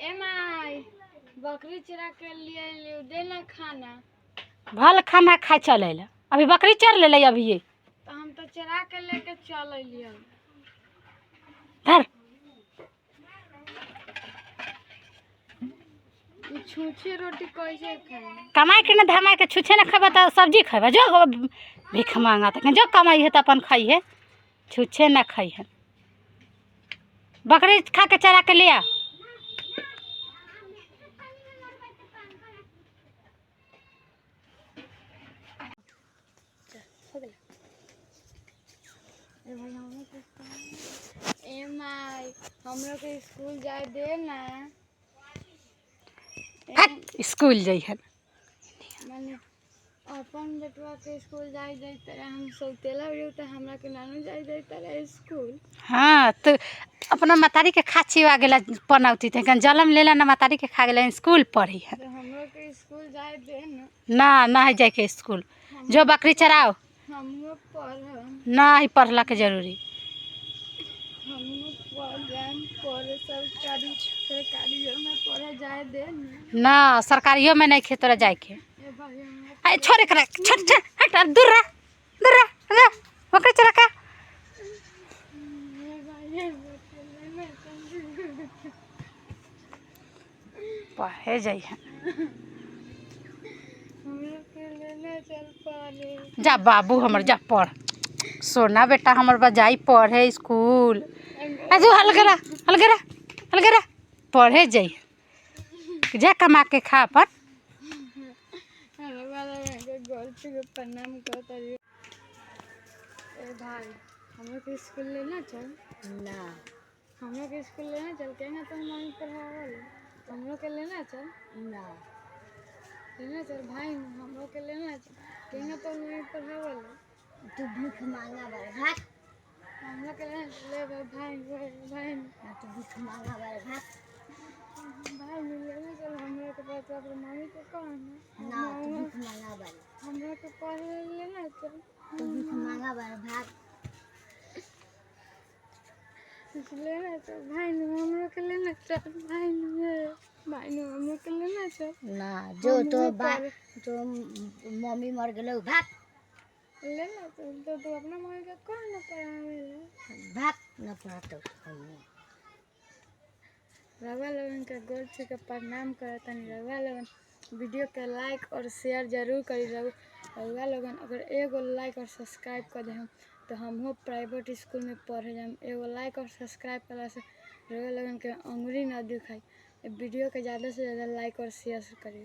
एमाई बकरी चरा के लिए देना खाना। भल खाना खाए चले ला अभी बकरी चर ले अभी ये तो हम तो चरा के लेके चल अलिए। धर छूछे रोटी कैसे खाए? कमाई के न धमाई के छुछे न खेबा तो सब्जी खेबा जो भीख मांगा तो जो कमाई है तो अपन खाई है छुछे न खाई है। बकरी खा के चरा के लिया एमाई हम लोग के स्कूल जाए दे ना। स्कूल जाइ है माने अपन बेटवा के स्कूल जाए दे तरह हम सौतेला रही तो हमरा के नानू जाए दे तरह स्कूल। हाँ तो अपना मतारी के खाची आ गेला पनौती थे जलम लेला ना मतारी के खा गेला स्कूल पढ़ी है। तो हम लोग के स्कूल जाए दे ना ना है जाए के स्कूल जो बकरी चराओ हम लोग पढ़ ना ही पढ़ला के जरूरी हम लोग पढ़े सरकारी सरकारियों में पढ़े जाए दे ना सरकारियों में नहीं खे तोरा जाए के ए भाई हम अरे छोड़ कर छोड़ छोड़ हट दूर रह बकरी चरा का पढ़े जाई है जा बाबू हमर जा पढ़ सोना बेटा हमर बजाई पढ़े स्कूल आजू हलगरा पढ़े जाई जा कमा के खा पर प्रणाम करता ए भाई हम लोग के स्कूल लेना चल ना हम लोग के स्कूल लेना चल के ना तो मम्मी पढ़ावल हम लोग के लेना चल ना लेना चल भाई हम लोग के लेना चल के ना तो मम्मी पढ़ावल तू भीख मांगा बार भात हम लोग के लेना ले भाई भाई तू भीख मांगा बार भात भाई लेना चल हम लोग के पास अपने मम्मी को कौन ना तू भीख मांगा बार हम लोग के पढ़ लेना चल तू भीख मांगा बार भात लेना चल भाई हम लोग के लेना चल भाई हम लोग के लेना चल ना जो तो तो मम्मी मर गेलो भात लेना चल तो तू अपना मम्मी का कौन ना पढ़ावे भात न पढ़तो रवा लोगन का गोर छू के प्रणाम करता नहीं रवा लोगन वीडियो के लाइक और शेयर जरूर करी रवा लोगन अगर एगो लाइक और सब्सक्राइब कर दे तो हम हो प्राइवेट स्कूल में पढ़े जाए एगो लाइक और सब्सक्राइब करला से रवा लोगन के अंगुरी ना दिखाई वीडियो के ज़्यादा से ज़्यादा लाइक और शेयर करी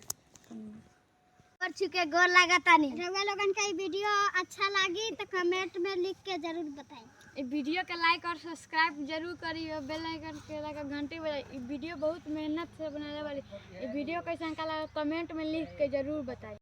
और चुके गोर लगाता नहीं रउआ लोगन का वीडियो अच्छा लगी तो कमेंट में लिख के जरूर बताएं। ये वीडियो के लाइक और सब्सक्राइब जरूर करी और बेल आइकन के लगा घंटी बजाई। ये वीडियो बहुत मेहनत से बनाने वाली ये वीडियो कैसा लगा कमेंट में लिख के जरूर बताएं।